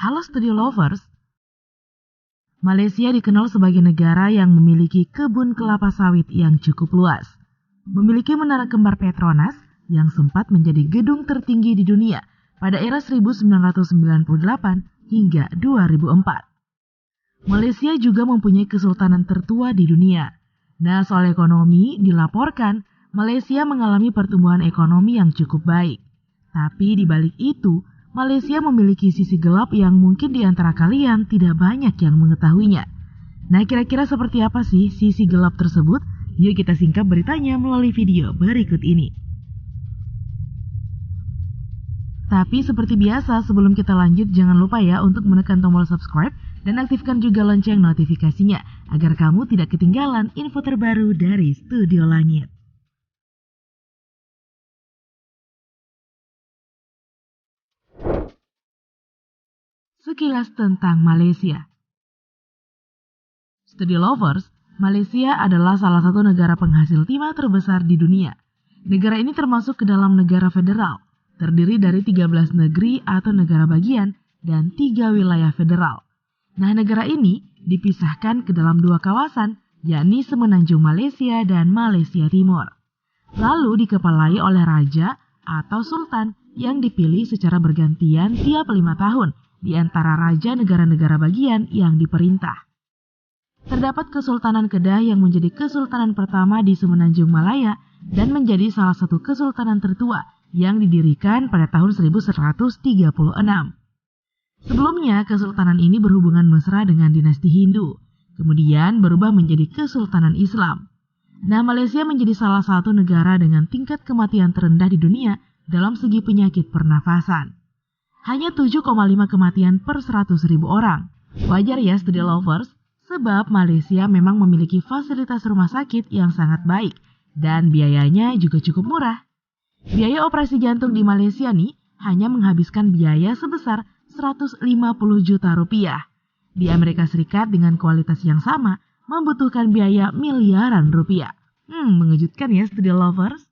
Halo Studio Lovers, Malaysia dikenal sebagai negara yang memiliki kebun kelapa sawit yang cukup luas. Memiliki menara kembar Petronas yang sempat menjadi gedung tertinggi di dunia pada era 1998 hingga 2004. Malaysia juga mempunyai kesultanan tertua di dunia. Nah, soal ekonomi dilaporkan Malaysia mengalami pertumbuhan ekonomi yang cukup baik. Tapi di balik itu, Malaysia memiliki sisi gelap yang mungkin di antara kalian tidak banyak yang mengetahuinya. Nah, kira-kira seperti apa sih sisi gelap tersebut? Yuk kita singkap beritanya melalui video berikut ini. Tapi seperti biasa, sebelum kita lanjut, jangan lupa ya untuk menekan tombol subscribe dan aktifkan juga lonceng notifikasinya agar kamu tidak ketinggalan info terbaru dari Studio Langit. Sekilas tentang Malaysia. Studio Lovers, Malaysia adalah salah satu negara penghasil timah terbesar di dunia. Negara ini termasuk ke dalam negara federal, terdiri dari 13 negeri atau negara bagian dan 3 wilayah federal. Nah, negara ini dipisahkan ke dalam 2 kawasan, yakni Semenanjung Malaysia dan Malaysia Timur. Lalu dikepalai oleh raja atau sultan yang dipilih secara bergantian tiap 5 tahun di antara raja negara-negara bagian yang diperintah. Terdapat Kesultanan Kedah yang menjadi kesultanan pertama di Semenanjung Malaya dan menjadi salah satu kesultanan tertua yang didirikan pada tahun 1136. Sebelumnya, kesultanan ini berhubungan mesra dengan dinasti Hindu, kemudian berubah menjadi Kesultanan Islam. Nah, Malaysia menjadi salah satu negara dengan tingkat kematian terendah di dunia dalam segi penyakit pernafasan. Hanya 7,5 kematian per 100.000 orang. Wajar ya Studio Lovers, sebab Malaysia memang memiliki fasilitas rumah sakit yang sangat baik dan biayanya juga cukup murah. Biaya operasi jantung di Malaysia nih hanya menghabiskan biaya sebesar 150 juta rupiah. Di Amerika Serikat dengan kualitas yang sama membutuhkan biaya miliaran rupiah. Mengejutkan ya Studio Lovers.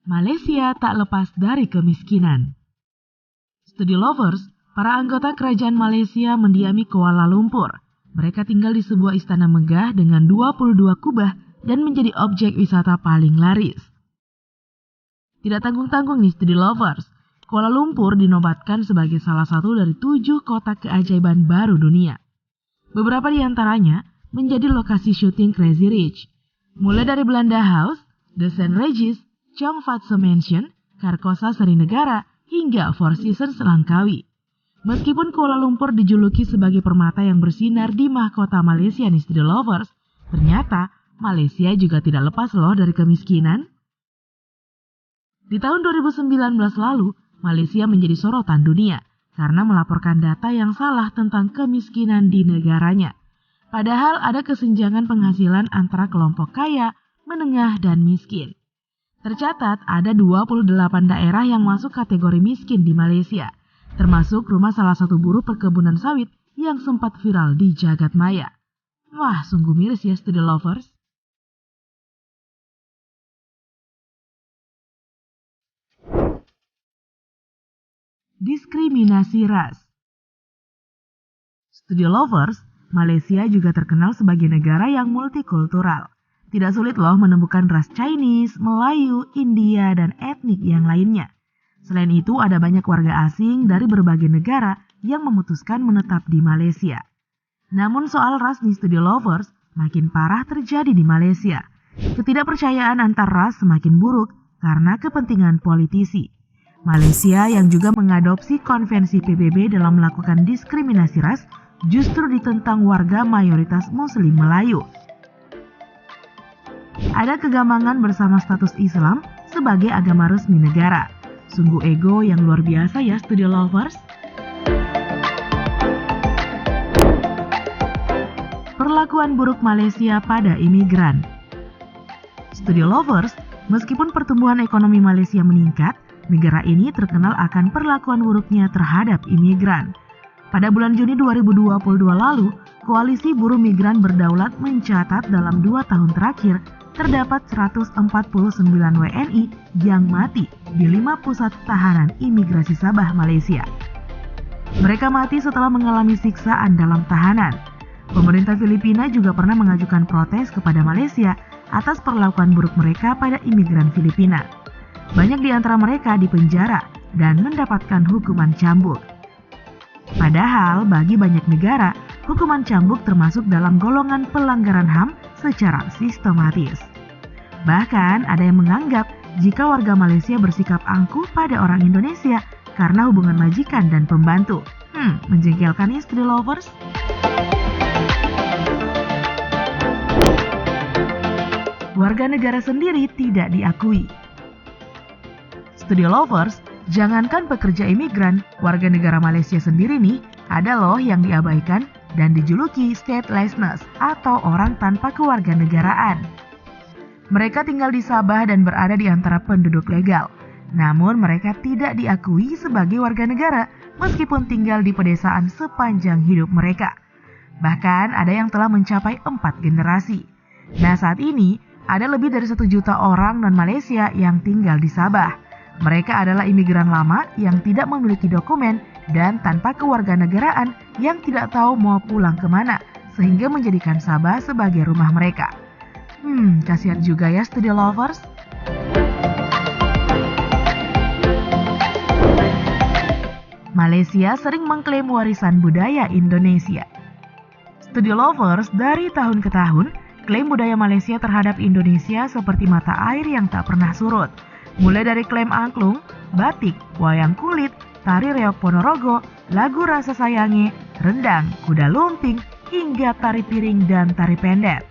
Malaysia tak lepas dari kemiskinan. Studio Lovers, para anggota kerajaan Malaysia mendiami Kuala Lumpur. Mereka tinggal di sebuah istana megah dengan 22 kubah dan menjadi objek wisata paling laris. Tidak tanggung-tanggung nih Studio Lovers, Kuala Lumpur dinobatkan sebagai salah satu dari 7 kota keajaiban baru dunia. Beberapa di antaranya menjadi lokasi syuting Crazy Rich, mulai dari Belanda House, The St. Regis, Chong Fat So Mansion, Karkosa Serinegara, hingga Four Seasons Langkawi. Meskipun Kuala Lumpur dijuluki sebagai permata yang bersinar di mahkota Malaysia nih Studio Lovers, ternyata Malaysia juga tidak lepas loh dari kemiskinan. Di tahun 2019 lalu, Malaysia menjadi sorotan dunia karena melaporkan data yang salah tentang kemiskinan di negaranya. Padahal ada kesenjangan penghasilan antara kelompok kaya, menengah, dan miskin. Tercatat ada 28 daerah yang masuk kategori miskin di Malaysia, termasuk rumah salah satu buruh perkebunan sawit yang sempat viral di jagat maya. Wah, sungguh miris ya Studio Lovers. Diskriminasi ras. Studio Lovers, Malaysia juga terkenal sebagai negara yang multikultural. Tidak sulit loh menemukan ras Chinese, Melayu, India, dan etnik yang lainnya. Selain itu, ada banyak warga asing dari berbagai negara yang memutuskan menetap di Malaysia. Namun soal ras nih Studio Lovers, makin parah terjadi di Malaysia. Ketidakpercayaan antar ras semakin buruk karena kepentingan politisi. Malaysia yang juga mengadopsi konvensi PBB dalam melakukan diskriminasi ras justru ditentang warga mayoritas Muslim Melayu. Ada kegamangan bersama status Islam sebagai agama resmi negara. Sungguh ego yang luar biasa ya Studio Lovers. Perlakuan buruk Malaysia pada imigran. Studio Lovers, meskipun pertumbuhan ekonomi Malaysia meningkat, negara ini terkenal akan perlakuan buruknya terhadap imigran. Pada bulan Juni 2022 lalu, Koalisi Buruh Migran Berdaulat mencatat dalam 2 tahun terakhir, terdapat 149 WNI yang mati di 5 pusat tahanan imigrasi Sabah, Malaysia. Mereka mati setelah mengalami siksaan dalam tahanan. Pemerintah Filipina juga pernah mengajukan protes kepada Malaysia atas perlakuan buruk mereka pada imigran Filipina. Banyak di antara mereka dipenjara dan mendapatkan hukuman cambuk. Padahal bagi banyak negara, hukuman cambuk termasuk dalam golongan pelanggaran HAM secara sistematis. Bahkan ada yang menganggap jika warga Malaysia bersikap angkuh pada orang Indonesia karena hubungan majikan dan pembantu. Menjengkelkan ya Study Lovers? Warga negara sendiri tidak diakui. Study Lovers, jangankan pekerja imigran, warga negara Malaysia sendiri nih, ada loh yang diabaikan dan dijuluki statelessness atau orang tanpa kewarganegaraan. Mereka tinggal di Sabah dan berada di antara penduduk legal. Namun mereka tidak diakui sebagai warga negara meskipun tinggal di pedesaan sepanjang hidup mereka. Bahkan ada yang telah mencapai 4 generasi. Nah saat ini ada lebih dari 1 juta orang non-Malaysia yang tinggal di Sabah. Mereka adalah imigran lama yang tidak memiliki dokumen dan tanpa kewarganegaraan yang tidak tahu mau pulang kemana, sehingga menjadikan Sabah sebagai rumah mereka. Kasihan juga ya Study Lovers. Malaysia sering mengklaim warisan budaya Indonesia. Study Lovers, dari tahun ke tahun, klaim budaya Malaysia terhadap Indonesia seperti mata air yang tak pernah surut. Mulai dari klaim angklung, batik, wayang kulit, tari reok Ponorogo, lagu Rasa Sayange, rendang, kuda lumping, hingga tari piring dan tari pendet.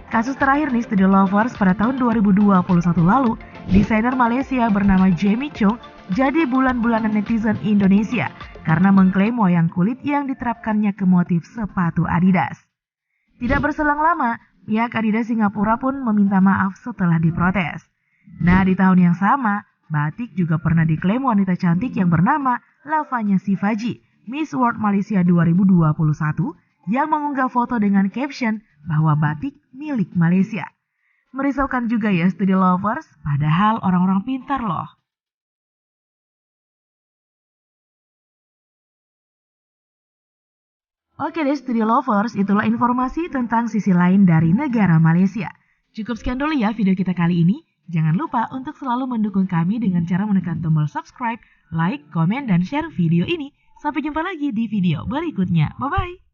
Kasus terakhir nih Study Lovers, pada tahun 2021 lalu, desainer Malaysia bernama Jamie Chung jadi bulan-bulanan netizen Indonesia karena mengklaim wayang kulit yang diterapkannya ke motif sepatu Adidas. Tidak berselang lama, pihak Adidas Singapura pun meminta maaf setelah diprotes. Nah, di tahun yang sama, batik juga pernah diklaim wanita cantik yang bernama Lavanya Sivaji, Miss World Malaysia 2021, yang mengunggah foto dengan caption bahwa batik milik Malaysia. Merisaukan juga ya Study Lovers, padahal orang-orang pintar loh. Oke deh Study Lovers, itulah informasi tentang sisi lain dari negara Malaysia. Cukup sekian dulu ya video kita kali ini. Jangan lupa untuk selalu mendukung kami dengan cara menekan tombol subscribe, like, komen, dan share video ini. Sampai jumpa lagi di video berikutnya. Bye-bye!